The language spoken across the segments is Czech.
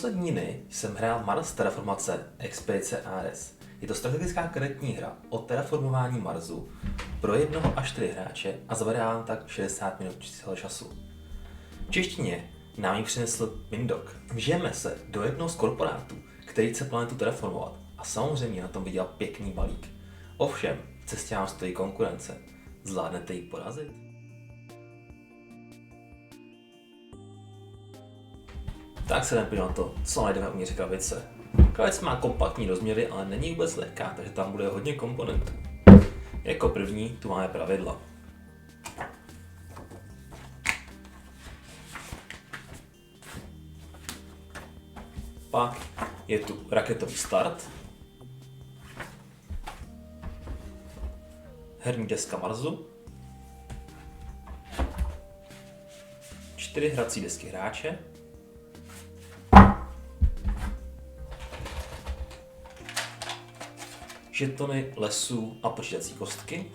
poslední dny jsem hrál Mars Terraformace Expedice Ares. Je to strategická karetní hra o terraformování Marsu pro 1 až 4 hráče a zabere vám tak 60 minut čistého času. V češtině nám ji přinesl Mindok. Vžijeme se do jednoho z korporátů, který chce planetu terraformovat a samozřejmě na tom vydělal pěkný balík. Ovšem, v cestě vám stojí konkurence. Zvládnete ji porazit? Tak se jdeme na to, co najdeme uvnitř krabice. Krabice má kompaktní rozměry, ale není vůbec lehká, takže tam bude hodně komponentů. Jako první tu máme pravidla. Pak je tu raketový start, herní deska Marsu, 4 hrací desky hráče, žetony lesů a počítací kostky,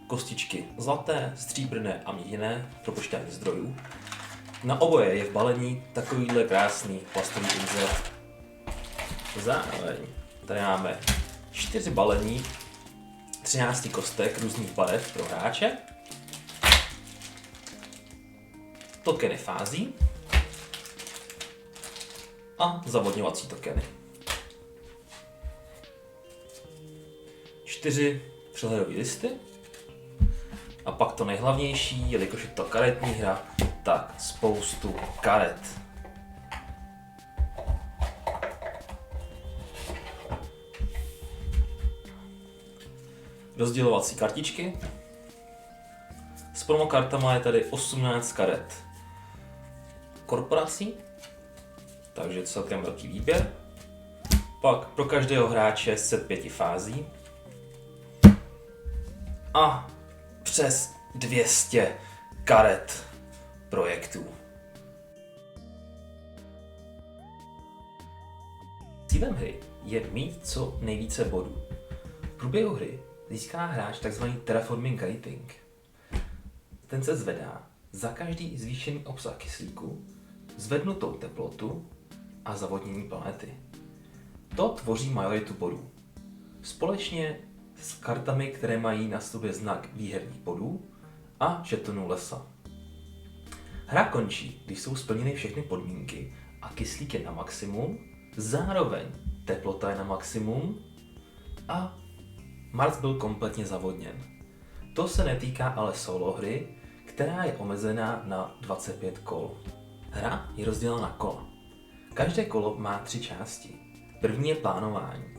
kostičky zlaté, stříbrné a měděné pro počítání zdrojů. Na oboje je v balení takovýhle krásný plastový inzel. Zároveň tady máme 4 balení 13 kostek různých barev pro hráče, tokeny fází a zavodňovací tokeny. 4 přehledové listy a pak to nejhlavnější, jelikož je to karetní hra, tak spoustu karet. Rozdělovací kartičky. S promokartama je tady 18 karet korporací, takže celkem velký výběr. Pak pro každého hráče set 5 fází a přes 200 karet projektů. Cílem hry je mít co nejvíce bodů. V průběhu hry získá hráč tzv. Terraforming rating. Ten se zvedá za každý zvýšený obsah kyslíku, zvednutou teplotu a zavodnění planety. To tvoří majoritu bodů. Společně s kartami, které mají na sobě znak výherních bodů a žetonů lesa. Hra končí, když jsou splněny všechny podmínky a kyslík je na maximum, zároveň teplota je na maximum a Mars byl kompletně zavodněn. To se netýká ale solo hry, která je omezená na 25 kol. Hra je rozdělena na kola. Každé kolo má 3 části. První je plánování.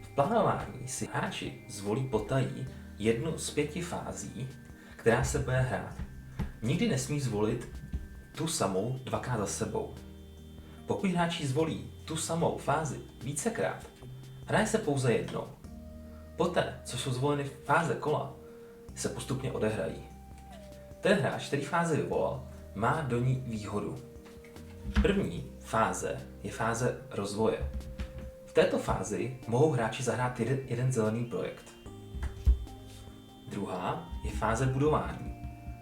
V plánování si hráči zvolí potají jednu z 5 fází, která se bude hrát. Nikdy nesmí zvolit tu samou dvakrát za sebou. Pokud hráči zvolí tu samou fázi vícekrát, hraje se pouze jednou. Poté, co jsou zvoleny fáze kola, se postupně odehrají. Ten hráč, který fázi vyvolal, má do ní výhodu. První fáze je fáze rozvoje. V této fázi mohou hráči zahrát jeden zelený projekt. Druhá je fáze budování.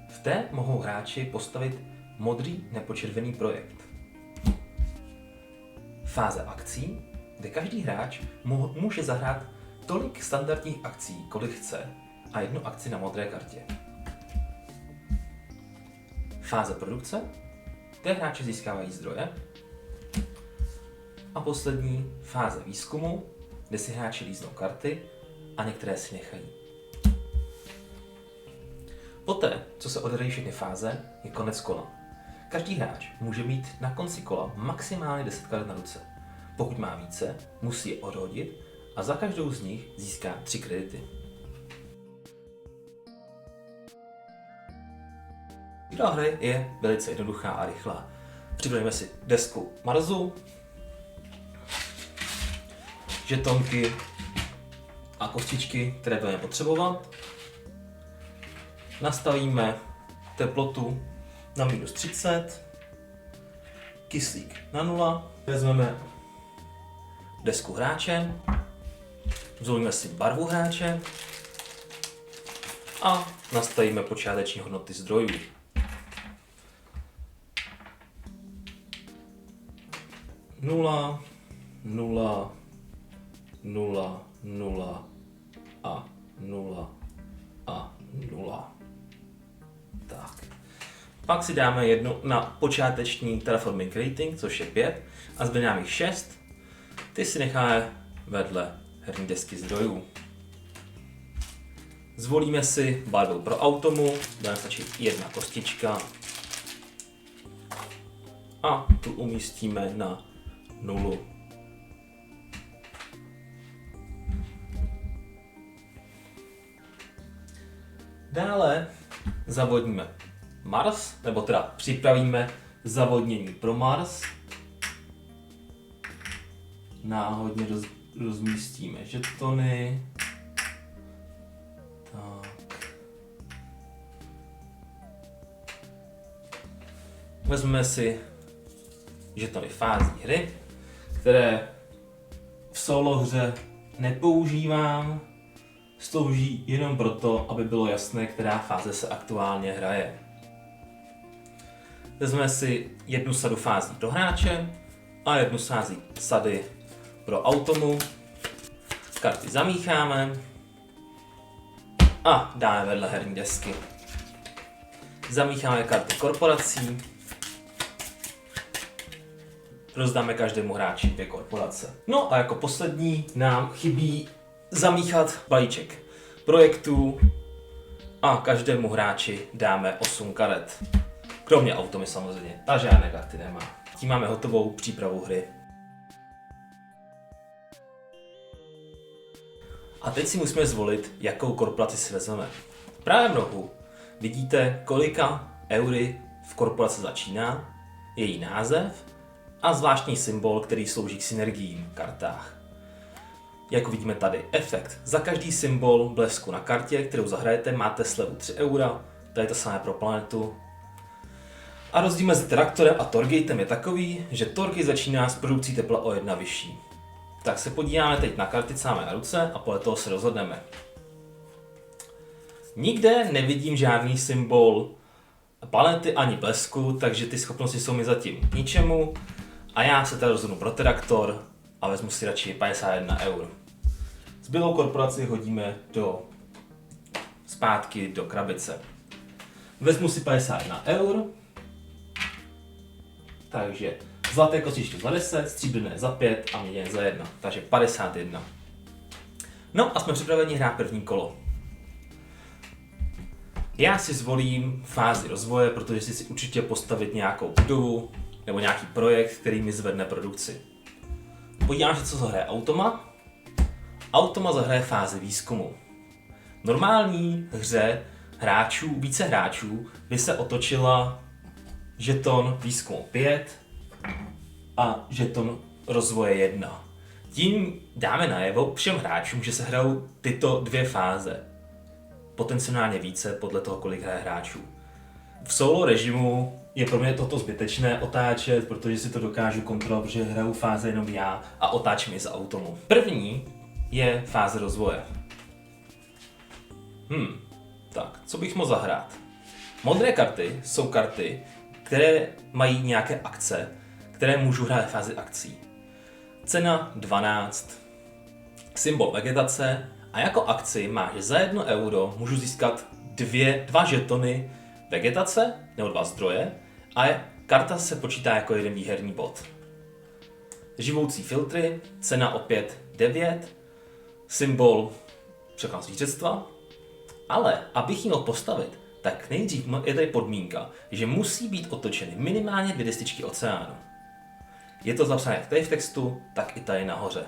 V té mohou hráči postavit modrý nebo červený projekt. Fáze akcí, kde každý hráč může zahrát tolik standardních akcí, kolik chce, a 1 akci na modré kartě. Fáze produkce, kde hráči získávají zdroje. A poslední fáze výzkumu, kde si hráči líznou karty a některé si nechají. Poté, co se odehrají všechny fáze, je konec kola. Každý hráč může mít na konci kola maximálně 10 karet na ruce. Pokud má více, musí je odhodit a za každou z nich získá 3 kredity. Výhra hry je velice jednoduchá a rychlá. Připravíme si desku Marsu, žetonky a kostičky, které budeme potřebovat. Nastavíme teplotu na -30, kyslík na 0, vezmeme desku hráče, zvolíme si barvu hráče a nastavíme počáteční hodnoty zdrojů. 0, 0, 0, 0 a 0 a 0. Tak. Pak si dáme jednu na počáteční terraforming rating, což je 5, a zbyde nám jich 6. Ty si necháme vedle herní desky zdrojů. Zvolíme si barvu pro automu, bude stačit jedna kostička a tu umístíme na 0. Dále zavodníme Mars, nebo teda připravíme zavodnění pro Mars. Náhodně rozmístíme žetony. Tak. Vezmeme si žetony fází hry, které v solo hře nepoužívám. Slouží jenom proto, aby bylo jasné, která fáze se aktuálně hraje. Vezmeme si jednu sadu fází pro hráče a jednu sady pro automu. Karty zamícháme a dáme vedle herní desky. Zamícháme karty korporací. Rozdáme každému hráči 2 korporace. No a jako poslední nám chybí zamíchat balíček projektů a každému hráči dáme 8 karet. Kromě automy samozřejmě, ta žádné karty nemá. Tím máme hotovou přípravu hry. A teď si musíme zvolit, jakou korporaci si vezmeme. V pravém rohu vidíte, kolika eury v korporaci začíná, její název a zvláštní symbol, který slouží k synergiím v kartách. Jak vidíme tady, efekt. Za každý symbol blesku na kartě, kterou zahrajete, máte slevu 3 eura, to je to samé pro planetu. A rozdíl mezi traktorem a Torgatem je takový, že Torgate začíná s produkcí tepla o 1 vyšší. Tak se podíváme teď na karty, co máme na ruce a podle toho se rozhodneme. Nikde nevidím žádný symbol planety ani blesku, takže ty schopnosti jsou mi zatím k ničemu. A já se teda rozhodnu pro traktor a vezmu si radši 51 eur. Zbylou korporaci hodíme zpátky do krabice. Vezmu si 51 eur. Takže zlaté kostičky za 10, stříbrné za 5 a měděné za 1. Takže 51. No a jsme připraveni hrát první kolo. Já si zvolím fázi rozvoje, protože si určitě postavit nějakou budovu nebo nějaký projekt, který mi zvedne produkci. Podívám se, co zahraje Automa. Automa zahraje fázi výzkumu. V normální hře více hráčů by se otočila žeton výzkumu 5 a žeton rozvoje 1. Tím dáme najevo všem hráčům, že se hrajou tyto 2 fáze. Potenciálně více podle toho, kolik hraje hráčů. V solo režimu je pro mě toto zbytečné otáčet, protože si to dokážu kontrolovat, protože hraju fáze jenom já a otáčím i za automu. První je fáze rozvoje. Tak, co bych mohl zahrát? Modré karty jsou karty, které mají nějaké akce, které můžu hrát v fázi akcí. Cena 12, symbol vegetace a jako akci má, že za 1 euro můžu získat 2 žetony vegetace nebo 2 zdroje a karta se počítá jako jeden výherní bod. Živoucí filtry, cena opět 9, symbol překlad zvířectva, ale abych ji mohl postavit, tak nejdřív je tady podmínka, že musí být otočeny minimálně 2 destičky oceánu. Je to zapsané jak tady v textu, tak i tady nahoře.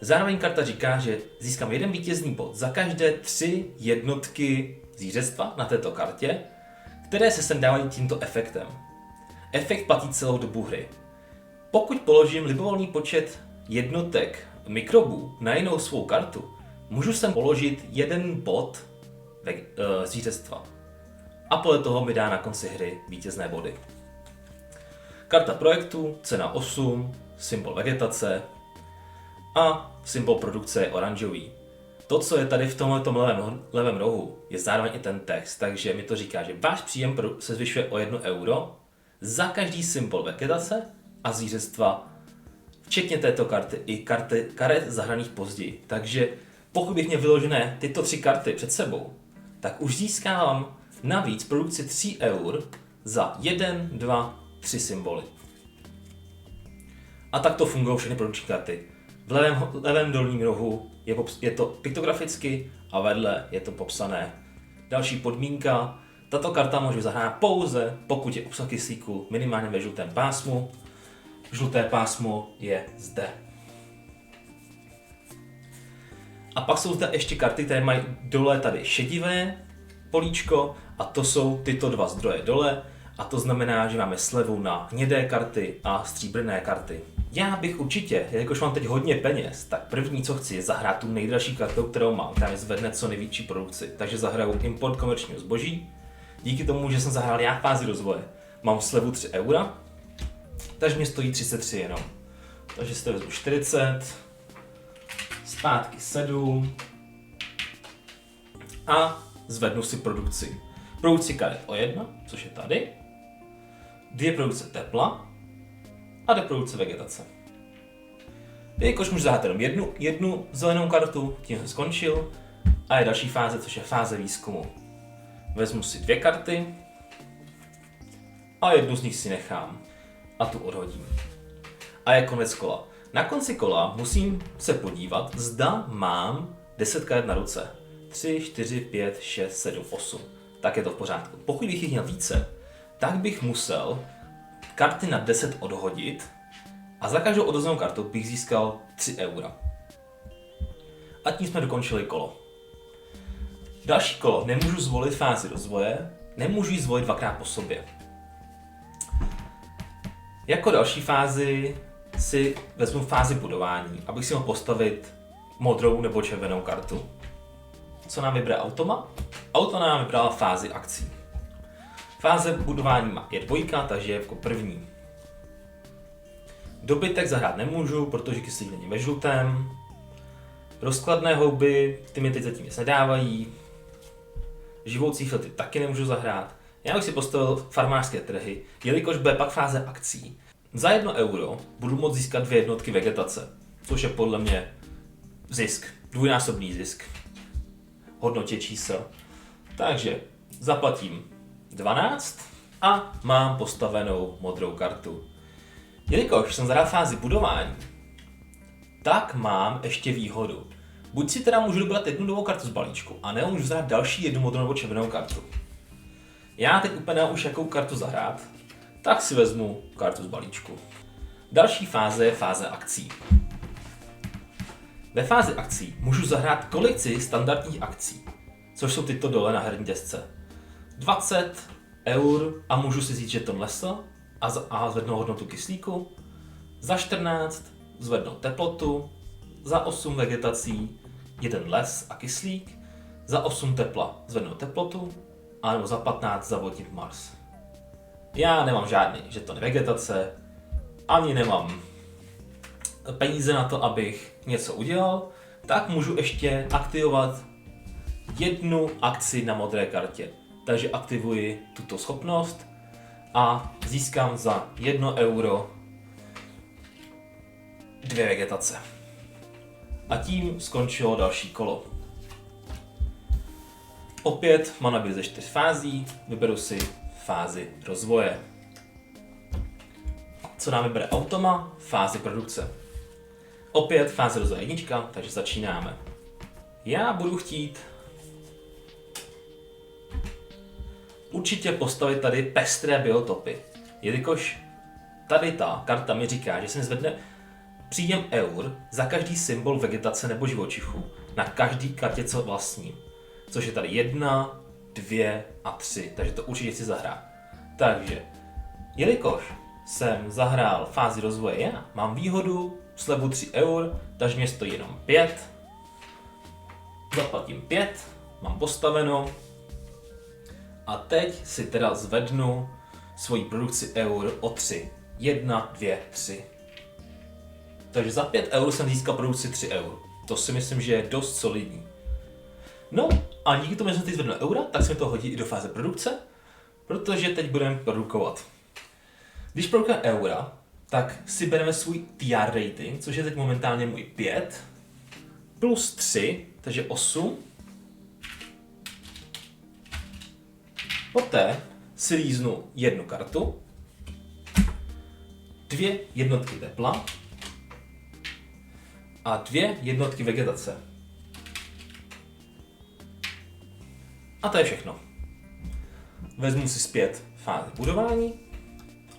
Zároveň karta říká, že získám jeden vítězný bod za každé 3 jednotky zvířectva na této kartě, které se sem dávají tímto efektem. Efekt platí celou dobu hry. Pokud položím libovolný počet jednotek mikrobů na jinou svou kartu, můžu sem položit 1 bod zvířectva. A podle toho mi dá na konci hry vítězné body. Karta projektu, cena 8, symbol vegetace a symbol produkce je oranžový. To, co je tady v tomto levém rohu, je zároveň i ten text, takže mi to říká, že váš příjem se zvyšuje o 1 euro za každý symbol vegetace a zvířectva, včetně této karty i karet zahraných později. Takže pokud bych měl vyložené tyto 3 karty před sebou, tak už získávám navíc produkci 3 eur za 1, 2, 3 symboly. A tak to fungují všechny produkční karty. V levém dolním rohu je to piktograficky a vedle je to popsané. Další podmínka, tato karta může být zahrána pouze, pokud je obsah kyslíku minimálně ve žlutém pásmu. Žluté pásmo je zde. A pak jsou zde ještě karty, které mají dole tady šedivé políčko a to jsou tyto 2 zdroje dole a to znamená, že máme slevu na hnědé karty a stříbrné karty. Já bych určitě, jakož mám teď hodně peněz, tak první, co chci, je zahrát tu nejdražší kartu, kterou mám, která mi zvedne co největší produkci. Takže zahraju import komerčního zboží. Díky tomu, že jsem zahrál já fázi rozvoje, mám slevu 3 eura, takže mě stojí 33 jenom. Takže si to vezmu 40, zpátky 7 a zvednu si produkci. Produkci karet O1, což je tady, 2 produkce tepla a 2 produkce vegetace. Jelikož můžu zahrát jenom jednu zelenou kartu, tím jsem skončil a je další fáze, což je fáze výzkumu. Vezmu si 2 karty a jednu z nich si nechám a tu odhodím. A je konec kola. Na konci kola musím se podívat, zda mám 10 karet na ruce. 3, 4, 5, 6, 7, 8. Tak je to v pořádku. Pokud bych jich měl více, tak bych musel karty na 10 odhodit a za každou odhozenou kartu bych získal 3 eura. A tím jsme dokončili kolo. Další kolo nemůžu zvolit fázi rozvoje, nemůžu ji zvolit 2krát po sobě. Jako další fázi si vezmu fázi budování, abych si mohl postavit modrou nebo červenou kartu. Co nám vybere automa? Auto nám vybrala fázi akcí. Fáze budování je 2, takže je jako první. Dobytek zahrát nemůžu, protože kyslík není ve žlutém. Rozkladné houby, ty mi teď zatím nic nedávají. Živoucí filtry taky nemůžu zahrát. Já bych si postavil farmářské trhy, jelikož bude pak fáze akcí. Za 1 euro budu moct získat 2 jednotky vegetace, což je podle mě zisk, dvojnásobný zisk. Hodnotě čísel. Takže zaplatím 12 a mám postavenou modrou kartu. Jelikož jsem zahrál fázi budování, tak mám ještě výhodu. Buď si teda můžu dobrat jednu novou kartu z balíčku, a nebo můžu zahrát další jednu modrou nebo červenou kartu. Já teď úplně nevím už jakou kartu zahrát, tak si vezmu kartu z balíčku. Další fáze je fáze akcí. Ve fázi akcí můžu zahrát kolekci standardních akcí, což jsou tyto dole na herní desce. 20 eur a můžu si říct, že to lesl a zvednout hodnotu kyslíku. Za 14 zvednout teplotu, za 8 vegetací 1 les a kyslík, za 8 tepla zvednout teplotu, anebo za 15 zavodnit Mars. Já nemám žádný žeton vegetace, ani nemám peníze na to, abych něco udělal, tak můžu ještě aktivovat jednu akci na modré kartě. Takže aktivuji tuto schopnost a získám za 1 euro 2 vegetace. A tím skončilo další kolo. Opět mám nabídek ze 4 fází, vyberu si fázi rozvoje. Co nám vybere automa? Fázi produkce. Opět fáze rozvoje 1, takže začínáme. Já budu chtít určitě postavit tady pestré biotopy, jelikož tady ta karta mi říká, že se mi zvedne příjem eur za každý symbol vegetace nebo živočichů na každý kartě, co vlastním. Což je tady 1, 2 a 3, takže to určitě chci zahrát. Takže, jelikož jsem zahrál fázi rozvoje já, mám výhodu, slevu 3 eur, takže mě stojí jenom 5. Zaplatím 5, mám postaveno. A teď si teda zvednu svoji produkci eur o 3. 1, 2, 3. Takže za 5 eur jsem získal produkci 3 eur. To si myslím, že je dost solidní. No a díky tomu, že jsem teď zvedl eura, tak se mi to hodí i do fáze produkce, protože teď budeme produkovat. Když produkujeme eura, tak si bereme svůj TR rating, což je teď momentálně můj 5, plus 3, takže 8. Poté si líznu jednu kartu, 2 jednotky tepla a 2 jednotky vegetace. A to je všechno. Vezmu si zpět fázi budování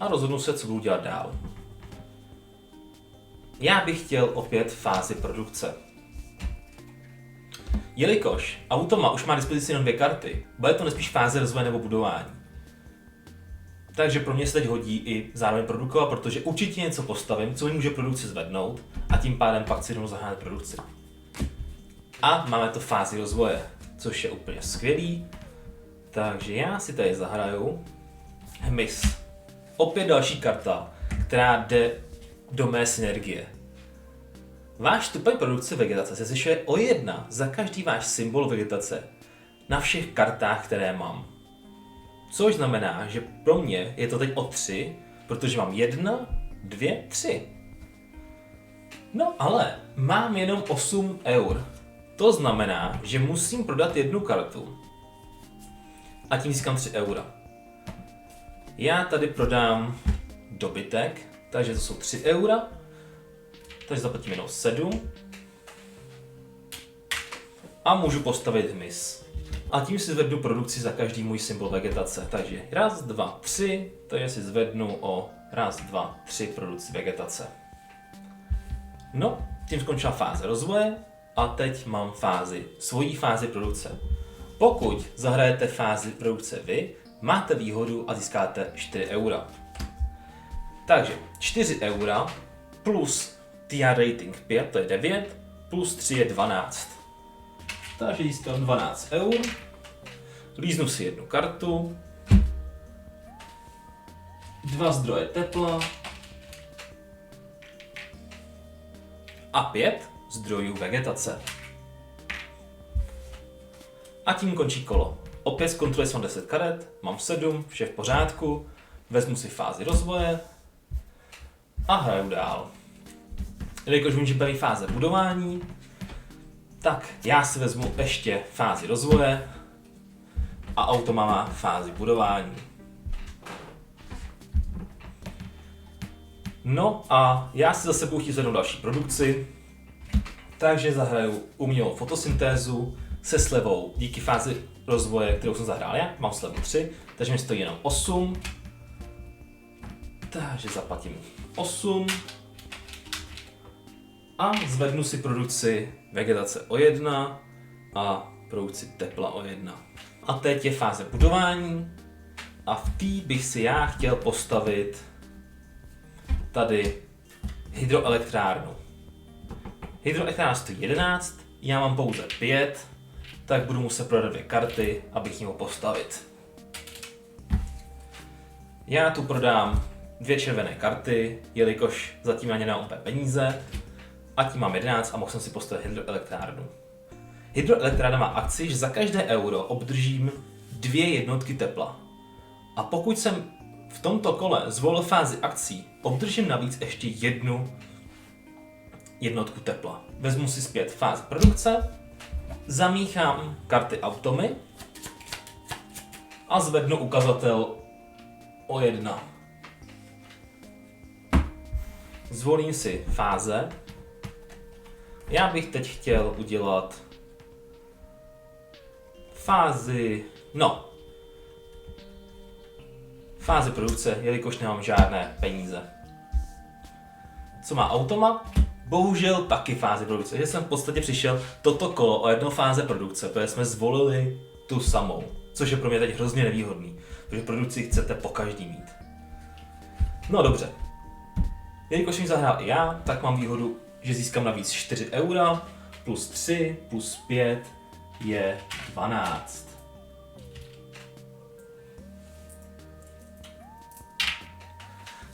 a rozhodnu se, co budu dělat dál. Já bych chtěl opět fázi produkce. Jelikož Automa už má dispozici jenom 2 karty, bude to nespíš fáze rozvoje nebo budování. Takže pro mě se teď hodí i zároveň produkovat, protože určitě něco postavím, co mi může produkci zvednout a tím pádem pak si rovnou zahájit produkci. A máme to fázi rozvoje, což je úplně skvělý. Takže já si tady zahraju hmyz. Opět další karta, která jde do mé synergie. Váš stupeň produkce vegetace se zvyšuje o 1 za každý váš symbol vegetace na všech kartách, které mám. Což znamená, že pro mě je to teď o 3, protože mám 1, 2, 3. No ale mám jenom 8 eur. To znamená, že musím prodat jednu kartu a tím získám 3 eura. Já tady prodám dobytek, takže to jsou 3 eura, takže zaplatím jenom 7 a můžu postavit hmyz. A tím si zvednu produkci za každý můj symbol vegetace. Takže 1, 2, 3, takže si zvednu o 1, 2, 3 produkci vegetace. No, tím skončila fáze rozvoje a teď mám svoji fázi produkce. Pokud zahrajete fázi produkce vy, máte výhodu a získáte 4 eura. Takže 4 eura plus TR rating 5, to je 9, plus 3 je 12. Takže získám 12 eur. Líznu si jednu kartu. 2 zdroje tepla. A 5 zdrojů vegetace. A tím končí kolo. Opět zkontroluji jsem 10 karet, mám 7, vše v pořádku, vezmu si fázi rozvoje a hraju dál. Jelikož vím, že baví fáze budování, tak já si vezmu ještě fázi rozvoje a Automa má fázi budování. No a já si zase budu chtít zvednout další produkci, takže zahraju umělou fotosyntézu se slevou díky fázi rozvoje, kterou jsem zahrál já, mám slevu 3, takže mi stojí jenom 8. Takže zaplatím 8 a zvednu si produkci vegetace o 1 a produkci tepla o 1. A teď je fáze budování a v té bych si já chtěl postavit tady hydroelektrárnu. Hydroelektrárna stojí 11, já mám pouze 5, tak budu muset prodat 2 karty, abych ji mohl postavit. Já tu prodám 2 červené karty, jelikož zatím ani nemám úplně peníze, a tím mám 11 a mohl jsem si postavit hydroelektrárnu. Hydroelektrárna má akci, že za každé euro obdržím 2 jednotky tepla. A pokud jsem v tomto kole zvolil fázi akcí, obdržím navíc ještě 1 jednotku tepla. Vezmu si zpět fázi produkce, zamíchám karty Automy a zvednu ukazatel o 1. Zvolím si fáze. Já bych teď chtěl udělat fázi produkce, jelikož nemám žádné peníze. Co má Automa? Bohužel taky fázi produkce, že jsem v podstatě přišel toto kolo o 1 fáze produkce, protože jsme zvolili tu samou, což je pro mě teď hrozně nevýhodný, protože produkci chcete po každý mít. No dobře, jelikož jsem zahrál i já, tak mám výhodu, že získám navíc 4 eura, plus 3, plus 5 je 12.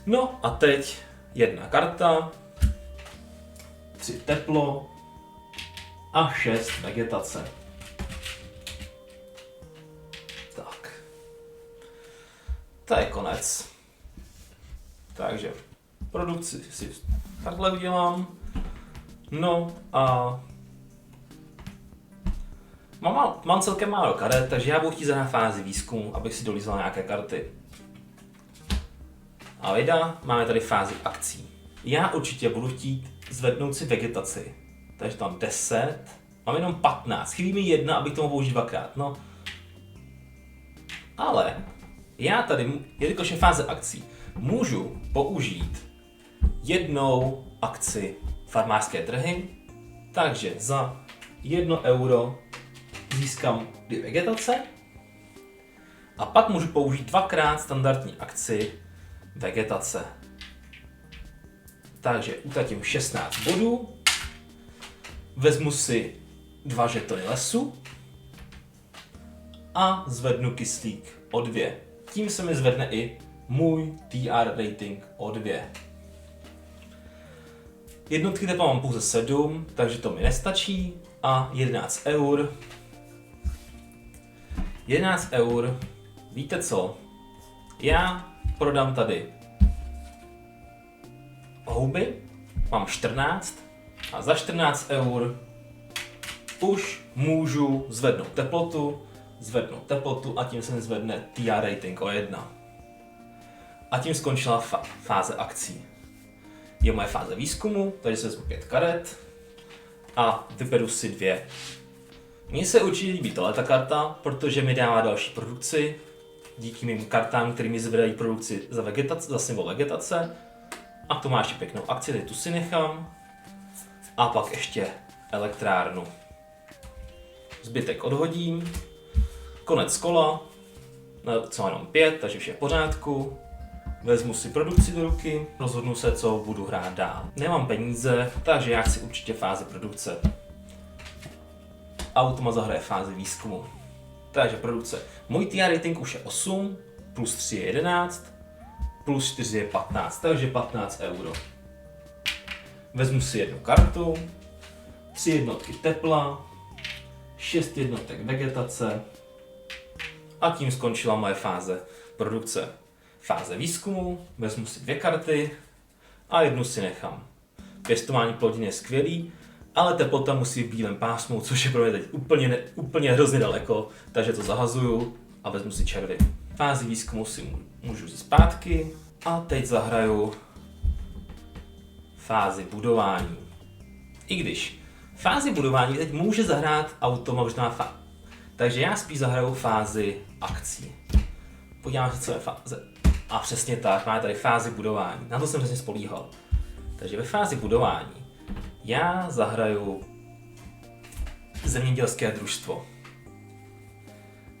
No a teď 1 karta, 3 teplo a 6 vegetace. Tak. To je konec. Takže produkci si takhle udělám. No a mám celkem málo karet, takže já budu chtít zahrát fázi výzkumu, abych si dolízal nějaké karty. A vida, máme tady fázi akcí. Já určitě budu chtít zvednout si vegetaci. Takže tam 10, mám jenom 15, chybí mi 1, abych to mohl použít dvakrát. No. Ale já tady, jelikož je fáze akcí, můžu použít jednou akci farmářské trhy, takže za 1 euro získám 2 vegetace a pak můžu použít dvakrát standardní akci vegetace. Takže utratím 16 bodů, vezmu si 2 žetony lesu a zvednu kyslík o 2. Tím se mi zvedne i můj TR rating o 2. Jednotky tepla mám pouze 7, takže to mi nestačí a 11 eur. 11 eur, víte co? Já prodám tady houby, mám 14 a za 14 eur už můžu zvednout teplotu a tím se mi zvedne TR rating o 1. A tím skončila fáze akcí. Je moje fáze výzkumu, takže se vezmu 5 karet a vyberu si 2. Mně se určitě líbí tato karta, protože mi dává další produkci, díky mým kartám, které mi zvedají produkci za symbol vegetace. A to má ještě pěknou akci, tady tu si nechám. A pak ještě elektrárnu. Zbytek odhodím. Konec kola. No, co jenom 5, takže vše je v pořádku. Vezmu si produkci do ruky, rozhodnu se, co budu hrát dál. Nemám peníze, takže já chci určitě fázi produkce. Automat zahraje fázi výzkumu. Takže produkce. Můj TR rating už je 8, plus 3 je 11, plus 4 je 15, takže 15 euro. Vezmu si 1 kartu, 3 jednotky tepla, 6 jednotek vegetace a tím skončila moje fáze produkce. Fáze výzkumu, vezmu si 2 karty a 1 si nechám. Pěstování plodin je skvělý, ale teplota musí v bílém pásmu, což je pro mě teď úplně hrozně daleko, takže to zahazuju a vezmu si červy. Fázi výzkumu si můžu vzít zpátky a teď zahraju fázi budování. I když fázi budování teď může zahrát automat, možná takže já spíš zahraju fázi akcí. Podíváme se, co je fáze. A přesně tak, máme tady fázi budování. Na to jsem přesně spolíhal. Takže ve fázi budování já zahraju zemědělské družstvo.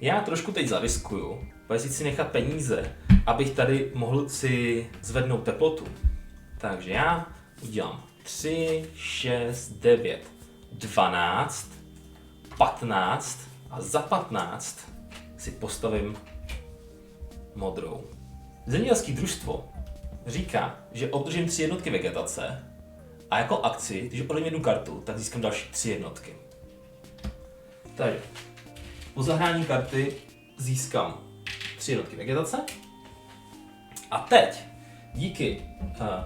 Já trošku teď zariskuju, protože si nechat peníze, abych tady mohl si zvednout teplotu. Takže já udělám 3, 6, 9, 12, 15 a za 15 si postavím modrou. Zemědělské družstvo říká, že obdržím 3 jednotky vegetace a jako akci, když odejím 1 kartu, tak získám další 3 jednotky. Takže po zahrání karty získám 3 jednotky vegetace a teď díky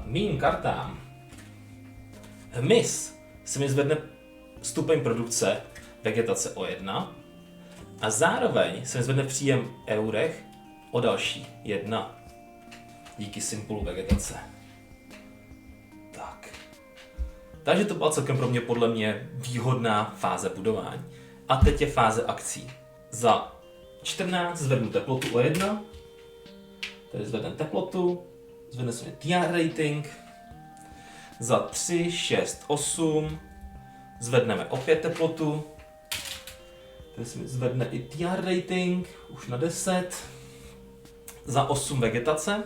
mým kartám hmyz se mi zvedne stupeň produkce vegetace o 1 a zároveň se mi zvedne příjem eurech o další 1 díky symbolu vegetace. Tak. Takže to byla celkem pro mě podle mě výhodná fáze budování. A teď je fáze akcí. Za 14 zvednu teplotu o 1, tady zvedneme teplotu, zvedne se mi TR rating, za 3, 6, 8 zvedneme opět teplotu, tady se mi zvedne i TR rating, už na 10, za 8 vegetace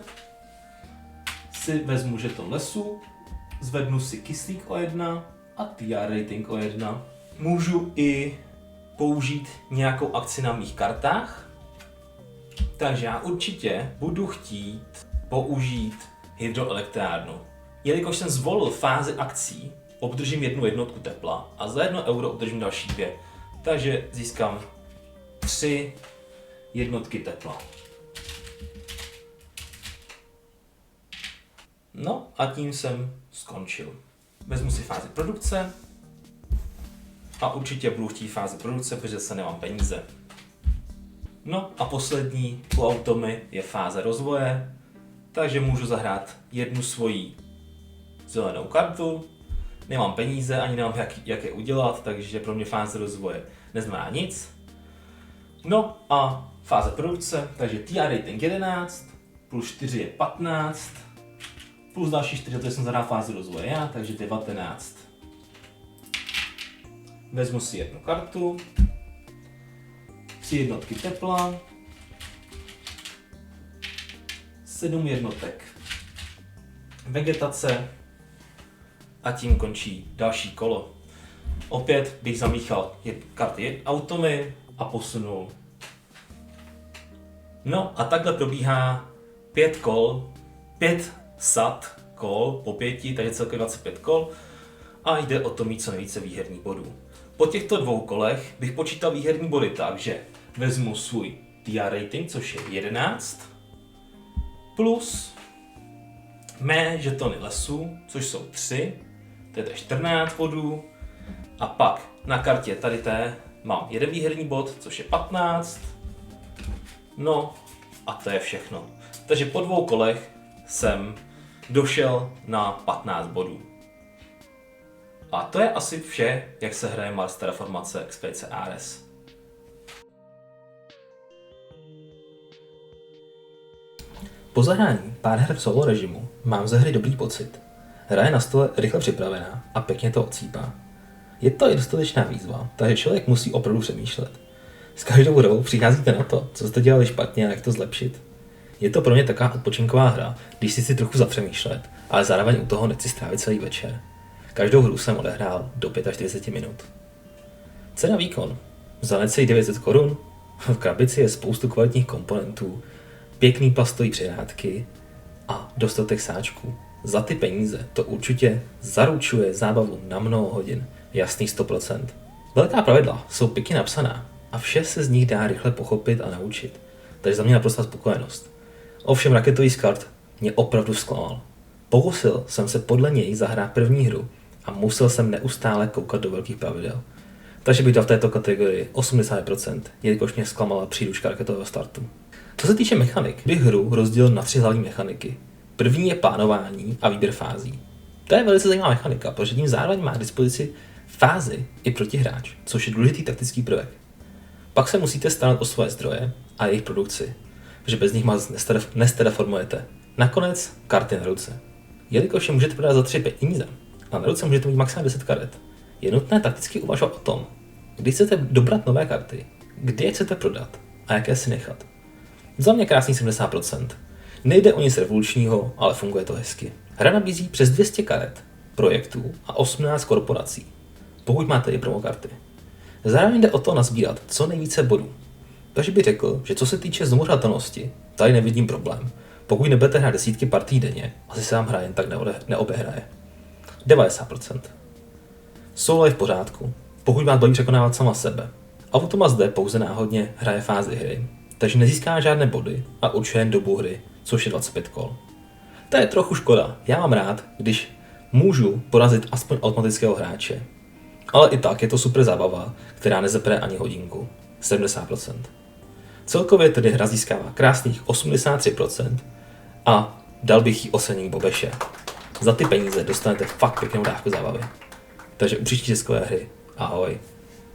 si vezmu žeton lesu, zvednu si kyslík o 1 a TR rating o 1. Můžu i použít nějakou akci na mých kartách, takže já určitě budu chtít použít hydroelektrárnu. Jelikož jsem zvolil fázi akcí, obdržím 1 jednotku tepla a za 1 euro obdržím další 2, takže získám 3 jednotky tepla. No a tím jsem skončil. Vezmu si fázi produkce a určitě budu chtít fázi produkce, protože se nemám peníze. No a poslední u Automy je fáze rozvoje, takže můžu zahrát jednu svoji zelenou kartu, nemám peníze, ani nemám jak je udělat, takže pro mě fáze rozvoje neznamená nic. No a fáze produkce, takže TR rating 11, plus 4 je 15, plus další 4, to jsem zahrál fázi rozvoje já, takže 19. Vezmu si jednu kartu, 3 jednotky tepla, 7 jednotek vegetace a tím končí další kolo. Opět bych zamíchal karty Automy a posunul. No a takhle probíhá 5 kol, 5 sad kol po 5, takže celkově 25 kol a jde o to mít co nejvíce výherních bodů. Po těchto 2 kolech bych počítal výherní body tak, že vezmu svůj TR rating, což je 11, plus mé žetony lesů, což jsou 3, to je 14 bodů, a pak na kartě tady té mám jeden výherní bod, což je 15, no a to je všechno. Takže po 2 kolech jsem došel na 15 bodů. A to je asi vše, jak se hraje Mars Terraformace Expedice Ares. Po zahrání pár her v solo režimu mám ze hry dobrý pocit. Hra je na stole rychle připravená a pěkně to odsýpá. Je to i dostatečná výzva, takže člověk musí opravdu přemýšlet. S každou hrou přicházíte na to, co jste dělali špatně a jak to zlepšit. Je to pro mě taková odpočinková hra, když si trochu zapřemýšlet, ale zároveň u toho nechci strávit celý večer. Každou hru jsem odehrál do 45 minut. Cena výkon. Za necelých 900 korun. V krabici je spoustu kvalitních komponentů, pěkný plastový přehrádky a dostatek sáčků. Za ty peníze to určitě zaručuje zábavu na mnoho hodin. Jasný 100%. Velká pravidla jsou pěkně napsaná a vše se z nich dá rychle pochopit a naučit. Takže za mě naprostá spokojenost. Ovšem raketový skart mě opravdu zklamal. Pokusil jsem se podle něj zahrát první hru a musel jsem neustále koukat do velkých pravidel. Takže bych dal v této kategorii 80%, jelikož mě zklamala příručka raketového startu. Co se týče mechanik, bych hru rozdělil na 3 hlavní mechaniky. První je plánování a výběr fází. To je velice zajímavá mechanika, protože tím zároveň má k dispozici fázi i protihráč, což je důležitý taktický prvek. Pak se musíte starat o svoje zdroje a jejich produkci, protože bez nich vás nesterraformujete. Nakonec karty na ruce. Jelikož je můžete prodat za 3 peníze a na ruce můžete mít maximálně 10 karet, je nutné takticky uvažovat o tom, kdy chcete dobrat nové karty, kdy je chcete prodat a jaké si nechat. Za mě krásný 70%. Nejde o nic revolučního, ale funguje to hezky. Hra nabízí přes 200 karet, projektů a 18 korporací, pokud máte i promokarty. Zároveň jde o to nazbírat co nejvíce bodů. Takže bych řekl, že co se týče znovuhratelnosti, tady nevidím problém. Pokud nebudete hrát desítky partií denně, asi se vám hra jen tak neobehraje. 90%. Solo je v pořádku, pokud vás baví překonávat sama sebe. Automa zde pouze náhodně hraje fázi hry, takže nezíská žádné body a určuje jen dobu hry, což je 25 kol. To je trochu škoda, já mám rád, když můžu porazit aspoň automatického hráče. Ale i tak je to super zábava, která nezapere ani hodinku. 70%. Celkově tedy hra získává krásných 83% a dal bych jí ocenění Bobeše. Za ty peníze dostanete fakt pěknou dávku zábavy. Takže u příští českové hry ahoj.